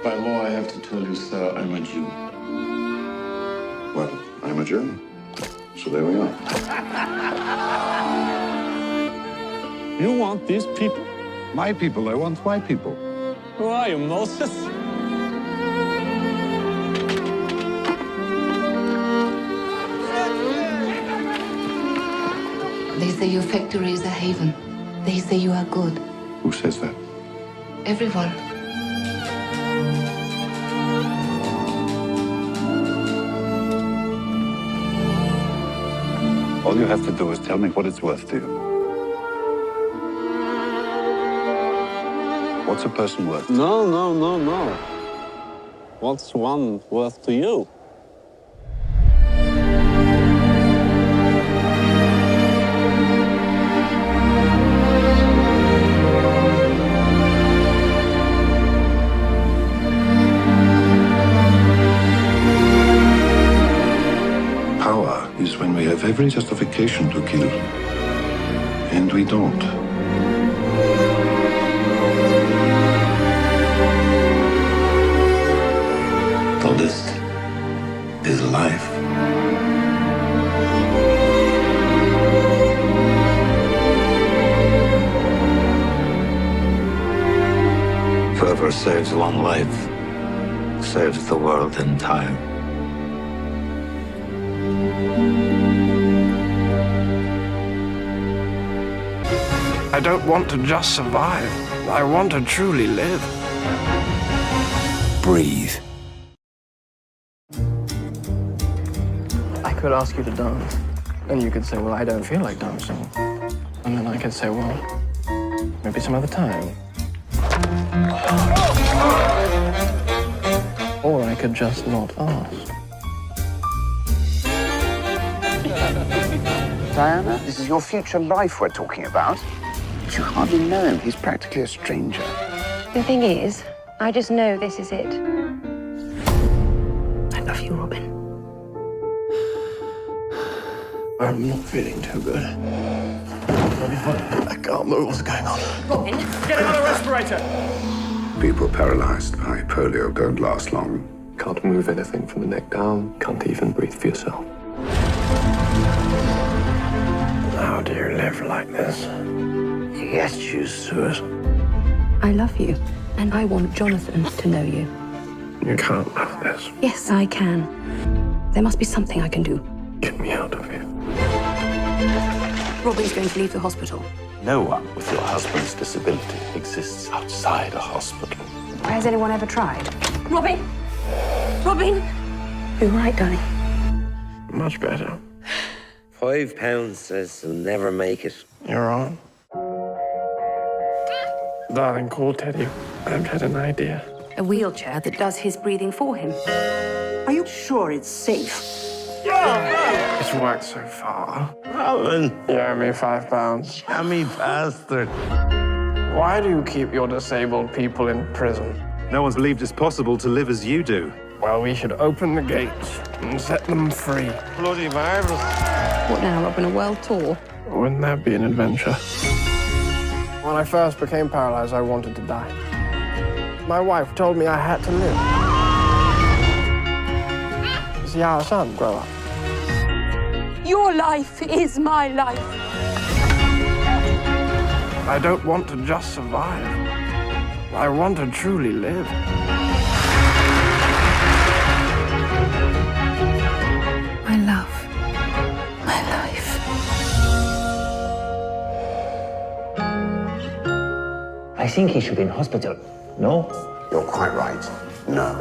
By law, I have to tell you, sir, I'm a Jew. Well, I'm a German. So there we are. You want these people? My people, I want my people. Who are you, Moses? They say your factory is a haven. They say you are good. Who says that? Everyone. All you have to do is tell me what it's worth to you. What's a person worth? No. What's one worth to you? Power is when we have every justification to kill. And we don't. The list is life. Whoever saves one life saves the world entire. I don't want to just survive. I want to truly live. Breathe. I could ask you to dance, and you could say, well, I don't feel like dancing. And then I could say, well, maybe some other time. Or I could just not ask. Diana, this is your future life we're talking about. But you hardly know him. He's practically a stranger. The thing is, I just know this is it. I love you, Robin. I'm not feeling too good. I can't move. What's going on? Robin? Get another respirator! People paralyzed by polio don't last long. Can't move anything from the neck down. Can't even breathe for yourself. How do you live like this? Yes, choose suicide. I love you, and I want Jonathan to know you. You can't love this. Yes, I can. There must be something I can do. Get me out of here. Robin's going to leave the hospital. No one with your husband's disability exists outside a hospital. Has anyone ever tried? Robin! Robin! You're right, darling. Much better. £5 says he'll never make it. You're on. Darling, call Teddy. I've had an idea. A wheelchair that does his breathing for him. Are you sure it's safe? It's worked so far. Robin, You owe me £5. dammy bastard. Why do you keep your disabled people in prison? No one's believed it's possible to live as you do. Well, we should open the gates and set them free. Bloody marvellous. What now, Robin? A world tour? Wouldn't that be an adventure? When I first became paralyzed, I wanted to die. My wife told me I had to live. See our son grow up. Your life is my life. I don't want to just survive. I want to truly live. My love. My life. I think he should be in hospital. No? You're quite right. No.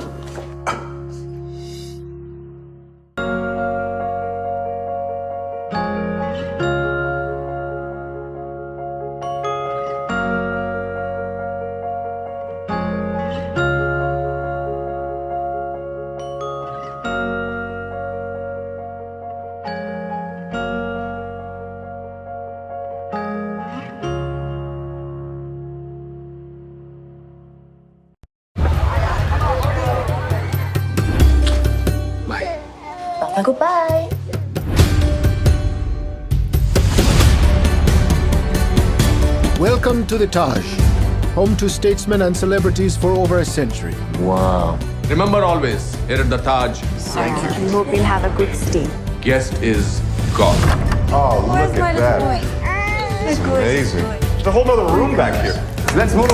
Goodbye. Welcome to the Taj. home to statesmen and celebrities for over a century. Wow. Remember always, here at the Taj, Thank you. We hope we'll have a good stay. guest is God. Oh, look at that. It's Amazing. There's a whole other room back here. Let's move.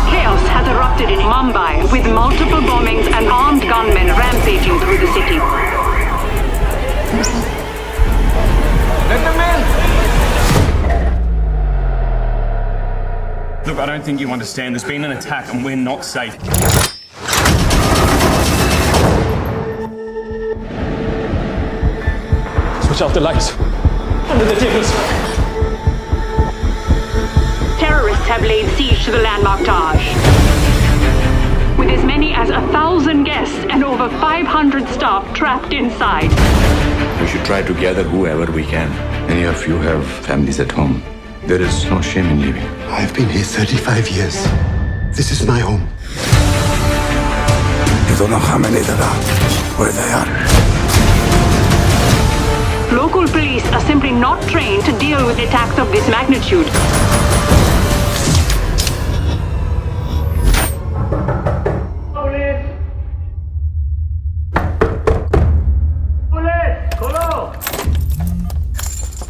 Chaos has erupted in Mumbai with multiple bombings and armed gunmen rampaging through the city. Let them in! Look, I don't think you understand. There's been an attack and we're not safe. Switch off the lights. Under the tables. Terrorists have laid siege to the landmark Taj. With as many as 1,000 guests and over 500 staff trapped inside. We should try to gather whoever we can. Many of you have families at home. There is no shame in leaving. I've been here 35 years. This is my home. You don't know how many there are, where they are. Local police are simply not trained to deal with attacks of this magnitude.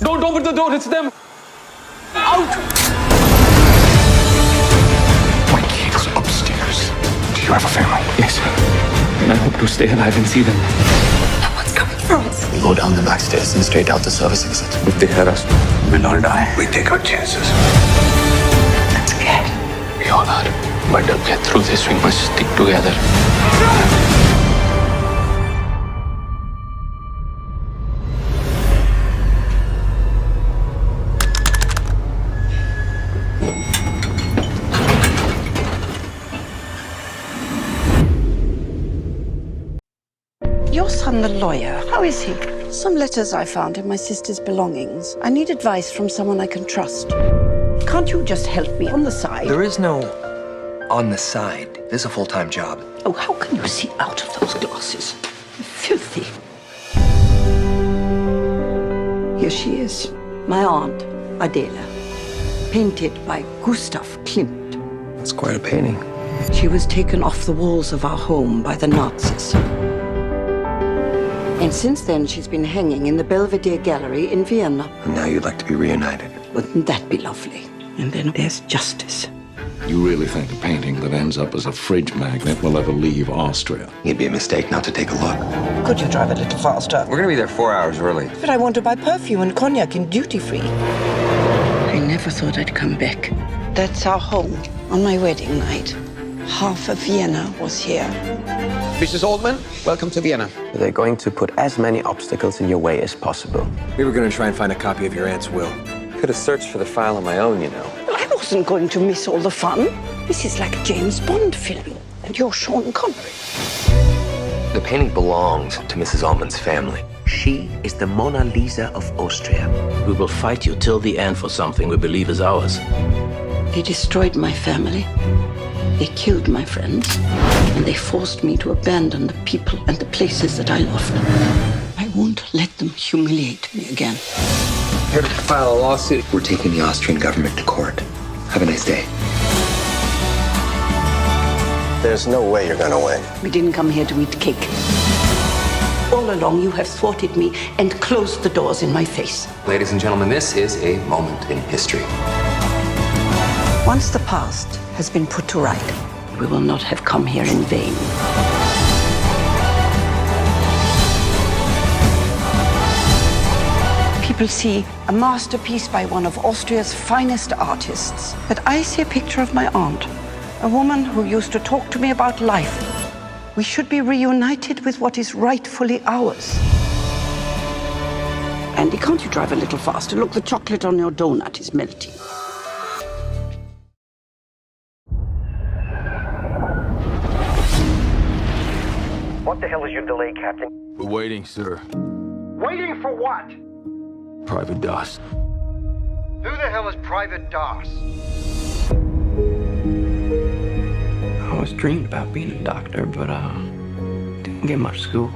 Don't open the door, it's them! Out! My kid's upstairs. Do you have a family? Yes. And I hope to stay alive and see them. Someone's coming for us. We go down the back stairs and straight out the service exit. If they hurt us, we'll all die. We take our chances. I'm scared. We all are. But to get through this, we must stick together. Your son, the lawyer, how is he? Some letters I found in my sister's belongings. I need advice from someone I can trust. Can't you just help me on the side? There is no on the side. This is a full-time job. Oh, how can you see out of those glasses? Filthy. Here she is, my aunt, Adela, painted by Gustav Klimt. It's quite a painting. She was taken off the walls of our home by the Nazis. And since then, she's been hanging in the Belvedere Gallery in Vienna. And now you'd like to be reunited. Wouldn't that be lovely? And then there's justice. You really think a painting that ends up as a fridge magnet will ever leave Austria? It'd be a mistake not to take a look. Could you drive a little faster? We're gonna be there 4 hours early. But I want to buy perfume and cognac in duty-free. I never thought I'd come back. That's our home on my wedding night. Half of Vienna was here. Mrs. Altman, welcome to Vienna. They're going to put as many obstacles in your way as possible. We were gonna try and find a copy of your aunt's will. Could have searched for the file on my own, you know. Well, I wasn't going to miss all the fun. This is like a James Bond film. And you're Sean Connery. The painting belongs to Mrs. Altman's family. She is the Mona Lisa of Austria. We will fight you till the end for something we believe is ours. They destroyed my family. They killed my friends. And they forced me to abandon the people and the places that I loved. I won't let them humiliate me again. Here to file a lawsuit. We're taking the Austrian government to court. Have a nice day. There's no way you're gonna win. We didn't come here to eat cake. All along, you have thwarted me and closed the doors in my face. Ladies and gentlemen, this is a moment in history. Once the past has been put to right, we will not have come here in vain. People see a masterpiece by one of Austria's finest artists. But I see a picture of my aunt, a woman who used to talk to me about life. We should be reunited with what is rightfully ours. Andy, can't you drive a little faster? Look, the chocolate on your donut is melting. What the hell is your delay, Captain? We're waiting, sir. Waiting for what? Private Das. Who the hell is Private Das? dreamed about being a doctor, but didn't get much school.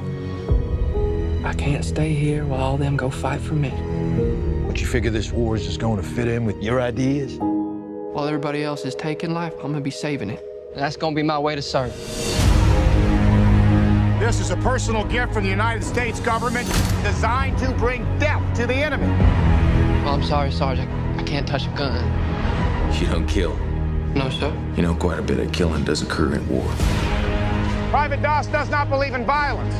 I can't stay here while all them go fight for me. But you figure this war is just going to fit in with your ideas? While everybody else is taking life, I'm gonna be saving it. And that's gonna be my way to serve. This is a personal gift from the United States government designed to bring death to the enemy. Well, I'm sorry, Sergeant. I can't touch a gun. You don't kill. No, sir. You know, quite a bit of killing does occur in war. Private Doss does not believe in violence.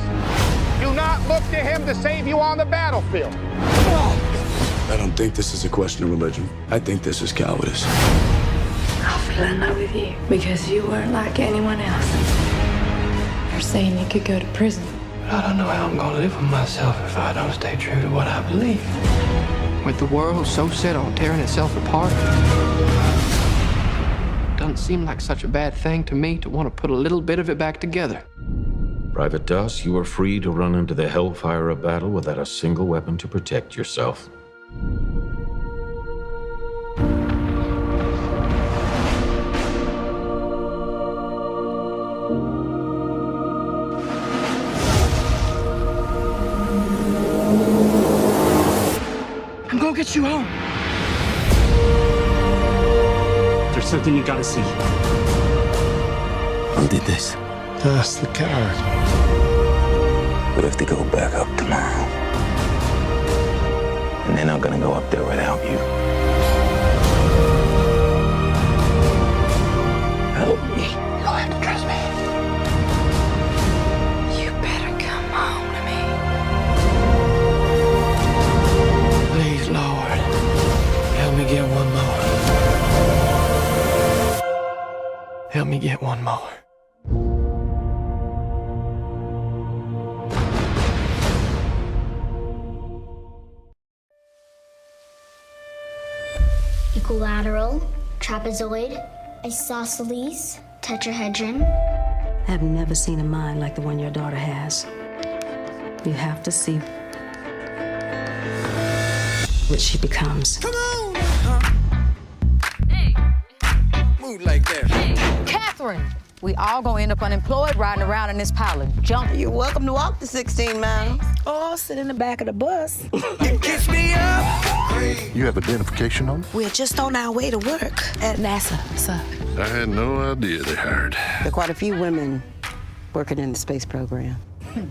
Do not look to him to save you on the battlefield. I don't think this is a question of religion. I think this is cowardice. I fell in love with you because you weren't like anyone else. You're saying you could go to prison. But I don't know how I'm gonna live with myself if I don't stay true to what I believe. With the world so set on tearing itself apart, it doesn't seem like such a bad thing to me to want to put a little bit of it back together. Private Doss, you are free to run into the hellfire of battle without a single weapon to protect yourself. I'm gonna get you home. There's something you gotta see. Who did this? That's the coward. We have to go back up tomorrow. And they're not gonna go up there without you. Help me. You'll have to trust me. You better come home to me. Please, Lord, help me get one more. Help me get one more. Equilateral, trapezoid, isosceles, tetrahedron. I've never seen a mind like the one your daughter has. You have to see what she becomes. Come on! Move like that. Catherine, we all gonna end up unemployed riding around in this pile of junk. You're welcome to walk the 16 miles. Or sit in the back of the bus. Kiss me up! You have identification on? We're just on our way to work at NASA, sir. I had no idea they hired. There are quite a few women working in the space program. You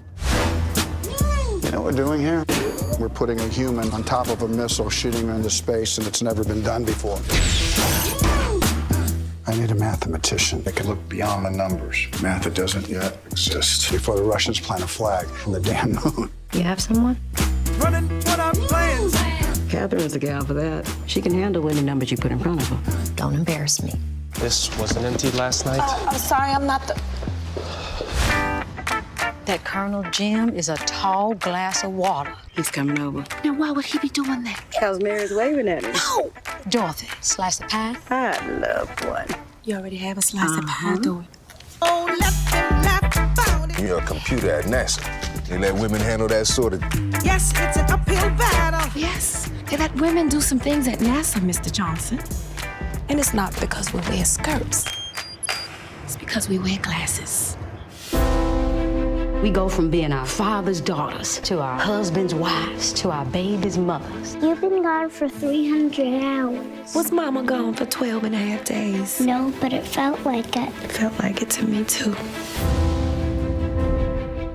know what we're doing here? We're putting a human on top of a missile, shooting him into space, and it's never been done before. I need a mathematician that can look beyond the numbers. Math that doesn't yet exist before the Russians plant a flag on the damn moon. You have someone? Running what I'm playing. Catherine's the gal for that. She can handle any numbers you put in front of her. Don't embarrass me. This wasn't emptied last night. I'm sorry, I'm not the... That Colonel Jim is a tall glass of water. He's coming over. Now, why would he be doing that? Cause Mary's waving at me. No! Dorothy, slice of pie? I'd love one. You already have a slice of pie, do it. Oh, let them laugh about it. You're a computer at NASA. They let women handle that sort of... Yes, it's an uphill battle. Yes, they let women do some things at NASA, Mr. Johnson. And it's not because we wear skirts. It's because we wear glasses. We go from being our father's daughters to our husband's wives to our baby's mothers. You've been gone for 300 hours. Was Mama gone for 12 and a half days? No, but it felt like it. It felt like it to me, too.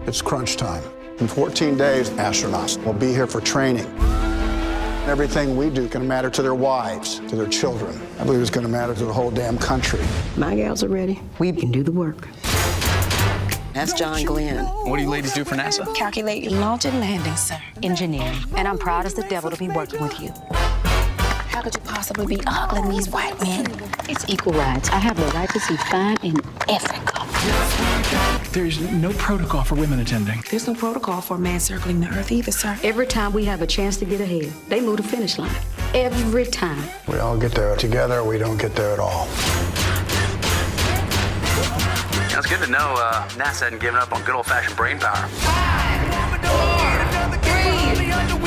It's crunch time. In 14 days, astronauts will be here for training. Everything we do can matter to their wives, to their children. I believe it's going to matter to the whole damn country. My gals are ready. We can do the work. That's John Glenn. What do you ladies do for NASA? Calculate launch and landing, sir. Engineering. And I'm proud as the devil to be working with you. How could you possibly be ogling these white men? It's equal rights. I have the right to see fine in Africa. There's no protocol for women attending. There's no protocol for a man circling the earth either, sir. Every time we have a chance to get ahead, they move the finish line. Every time. We all get there together, we don't get there at all. It's good to know NASA hadn't given up on good old-fashioned brain power. 5, 4, 3, 2,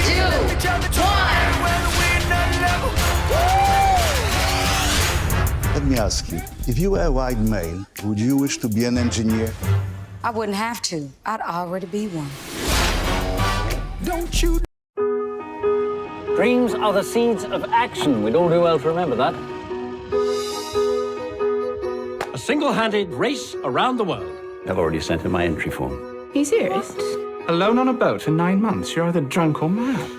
1. The Let me ask you, if you were a white male, would you wish to be an engineer? I wouldn't have to. I'd already be one. Don't you? Dreams are the seeds of action. We'd all do well to remember that. A single-handed race around the world. I've already sent in my entry form. Are you serious? Alone on a boat for 9 months. You're either drunk or mad.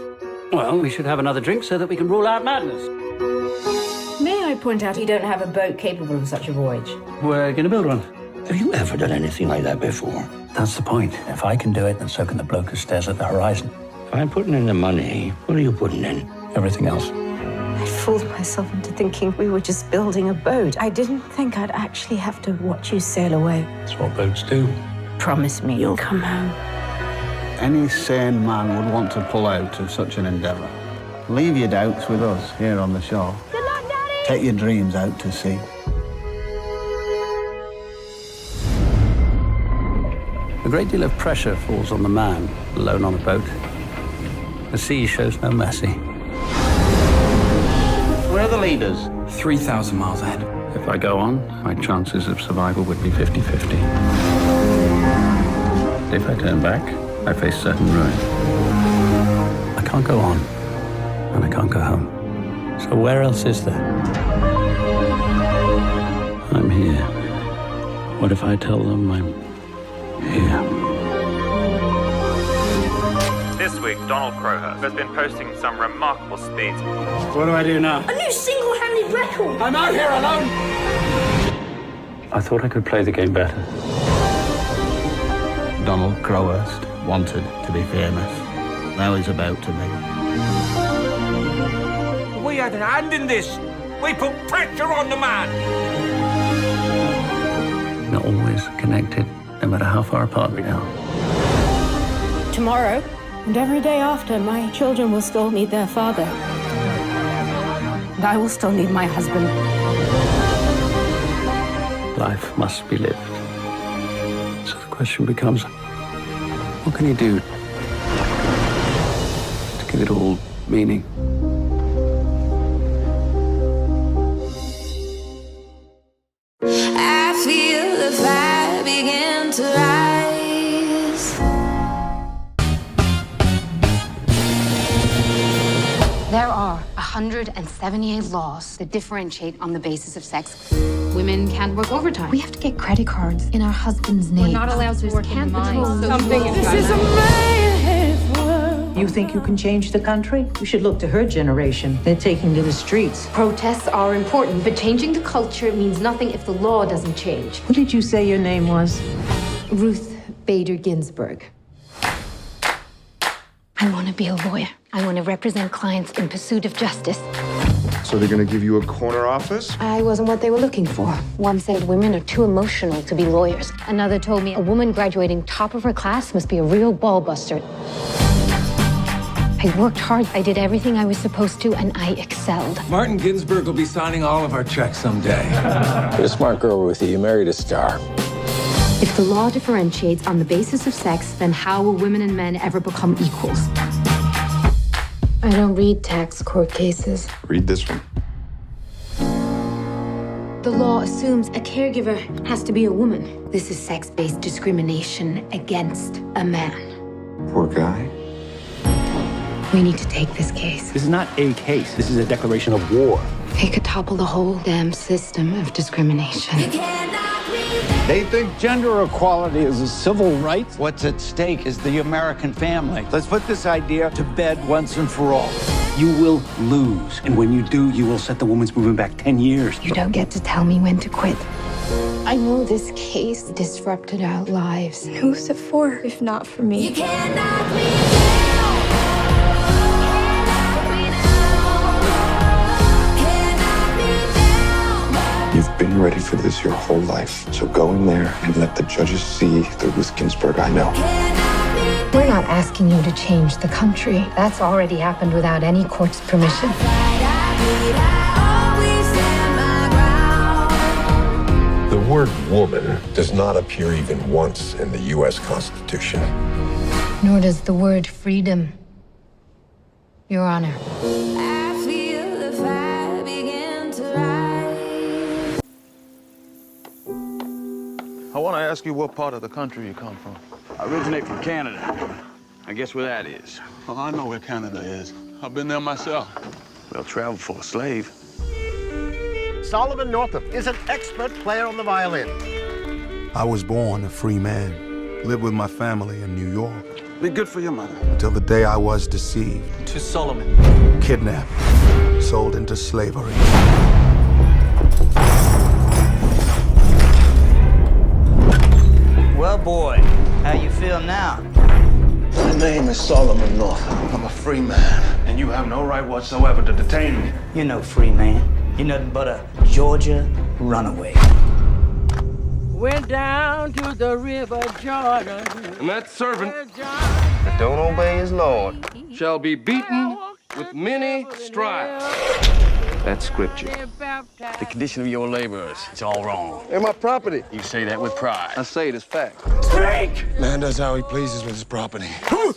Well, we should have another drink so that we can rule out madness. May I point out you don't have a boat capable of such a voyage? We're going to build one. Have you ever done anything like that before? That's the point. If I can do it, then so can the bloke who stares at the horizon. If I'm putting in the money, what are you putting in? Everything else. I fooled myself into thinking we were just building a boat. I didn't think I'd actually have to watch you sail away. That's what boats do. Promise me you'll come home. Any sane man would want to pull out of such an endeavor. Leave your doubts with us here on the shore. Good luck, Daddy! Take your dreams out to sea. A great deal of pressure falls on the man alone on a boat. The sea shows no mercy. Where are the leaders? 3,000 miles ahead. If I go on, my chances of survival would be 50-50. If I turn back, I face certain ruin. I can't go on, and I can't go home. So where else is there? I'm here. What if I tell them I'm here? This week, Donald Crowhurst has been posting some remarkable speeds. What do I do now? A new single-handed record! I'm out here alone! I thought I could play the game better. Donald Crowhurst wanted to be famous. Now he's about to be. We had an hand in this. We put pressure on the man. We're always connected, no matter how far apart we are. Tomorrow, and every day after, my children will still need their father. And I will still need my husband. Life must be lived. So the question becomes, what can you do to give it all meaning? I feel the fire begin to rise. There are 178 laws that differentiate on the basis of sex. Women can't work overtime. We have to get credit cards in our husband's name. We're not allowed to work in the mines. This is a man's world. You think you can change the country? You should look to her generation. They're taking to the streets. Protests are important, but changing the culture means nothing if the law doesn't change. What did you say your name was? Ruth Bader Ginsburg. I want to be a lawyer. I want to represent clients in pursuit of justice. So they're going to give you a corner office? I wasn't what they were looking for. One said women are too emotional to be lawyers. Another told me a woman graduating top of her class must be a real ball buster. I worked hard. I did everything I was supposed to, and I excelled. Martin Ginsburg will be signing all of our checks someday. You're a smart girl, Ruthie. You married a star. If the law differentiates on the basis of sex, then how will women and men ever become equals? I don't read tax court cases. Read this one. The law assumes a caregiver has to be a woman. This is sex-based discrimination against a man. Poor guy. We need to take this case. This is not a case. This is a declaration of war. It could topple the whole damn system of discrimination. They think gender equality is a civil right. What's at stake is the American family. Let's put this idea to bed once and for all. You will lose. And when you do, you will set the women's movement back 10 years. You don't get to tell me when to quit. I know this case disrupted our lives. Who's it for, if not for me? You cannot be You've been ready for this your whole life. So go in there and let the judges see the Ruth Ginsburg I know. We're not asking you to change the country. That's already happened without any court's permission. The word woman does not appear even once in the U.S. Constitution. Nor does the word freedom, Your Honor. I want to ask you what part of the country you come from. I originate from Canada. I guess where that is. Oh, I know where Canada is. I've been there myself. Well, travel for a slave. Solomon Northup is an expert player on the violin. I was born a free man, lived with my family in New York. Be good for your mother. Until the day I was deceived. To Solomon. Kidnapped. Sold into slavery. Well, boy, how you feel now? My name is Solomon Northup. I'm a free man, and you have no right whatsoever to detain me. You're no free man. You're nothing but a Georgia runaway. Went down to the river Jordan. And that servant that don't obey his Lord shall be beaten with many stripes. That's scripture. The condition of your laborers, it's all wrong. They're my property. You say that with pride. I say it as fact. Speak! Man does how he pleases with his property. You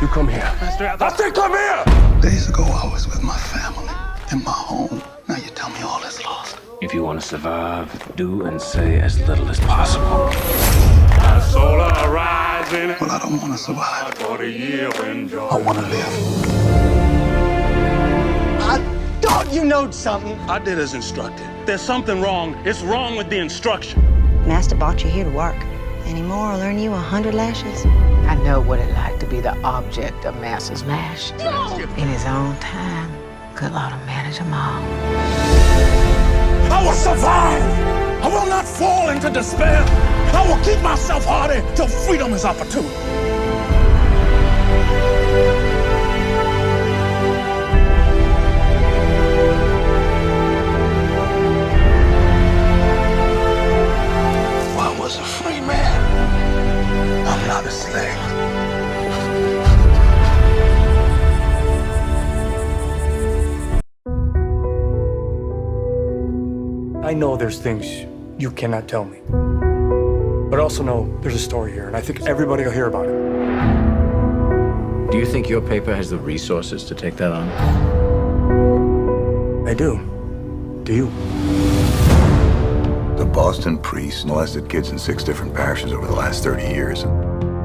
come here. I said come here! Days ago, I was with my family, in my home. Now you tell me all is lost. If you want to survive, do and say as little as possible. My soul arising. Well, I don't want to survive. For the year when joy. I want to live. Don't you know something? I did as instructed. There's something wrong. It's wrong with the instruction. Master brought you here to work. Any more will earn you 100 lashes. I know what it's like to be the object of Master's lash. In his own time, good Lord will manage them all. I will survive. I will not fall into despair. I will keep myself hardy till freedom is opportune. I was a free man. I'm not a slave. I know there's things you cannot tell me. But I also know there's a story here, and I think everybody will hear about it. Do you think your paper has the resources to take that on? I do. Do you? The Boston priests molested kids in 6 different parishes over the last 30 years.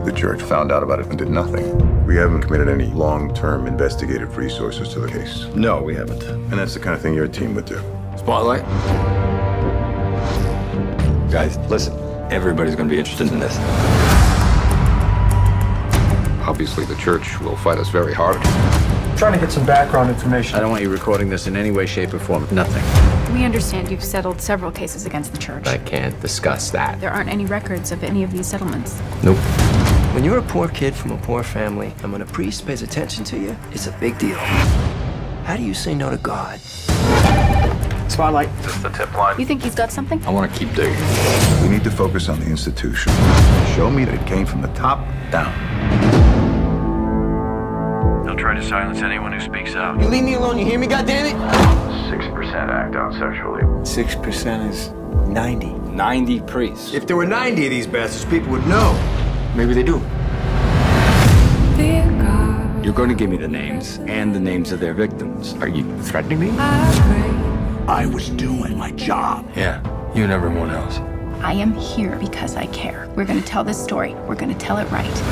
The church found out about it and did nothing. We haven't committed any long-term investigative resources to the case. No, we haven't. And that's the kind of thing your team would do. Spotlight? Guys, listen. Everybody's going to be interested in this. Obviously, the church will fight us very hard. I'm trying to get some background information. I don't want you recording this in any way, shape, or form. Nothing. We understand you've settled several cases against the church. I can't discuss that. There aren't any records of any of these settlements. Nope. When you're a poor kid from a poor family, and when a priest pays attention to you, it's a big deal. How do you say no to God? Spotlight. Is this the tip line? You think he's got something? I want to keep digging. We need to focus on the institution. Show me that it came from the top down. They'll try to silence anyone who speaks out. You leave me alone, you hear me, goddammit? 6% act out sexually. 6% is 90. 90 priests. If there were 90 of these bastards, people would know. Maybe they do. You're going to give me the names and the names of their victims. Are you threatening me? I was doing my job. Yeah, you and everyone else. I am here because I care. We're going to tell this story. We're going to tell it right.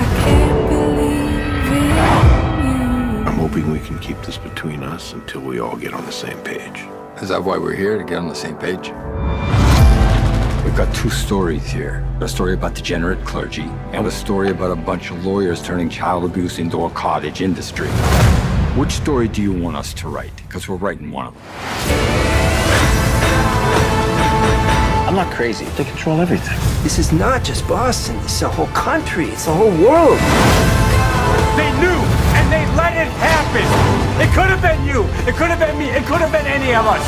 I'm hoping we can keep this between us until we all get on the same page. Is that why we're here, to get on the same page? We've got 2 stories here. A story about degenerate clergy, and a story about a bunch of lawyers turning child abuse into a cottage industry. Which story do you want us to write? Because we're writing one of them. I'm not crazy. They control everything. This is not just Boston. It's a whole country. It's a whole world. They knew, and they let it happen. It could have been you. It could have been me. It could have been any of us.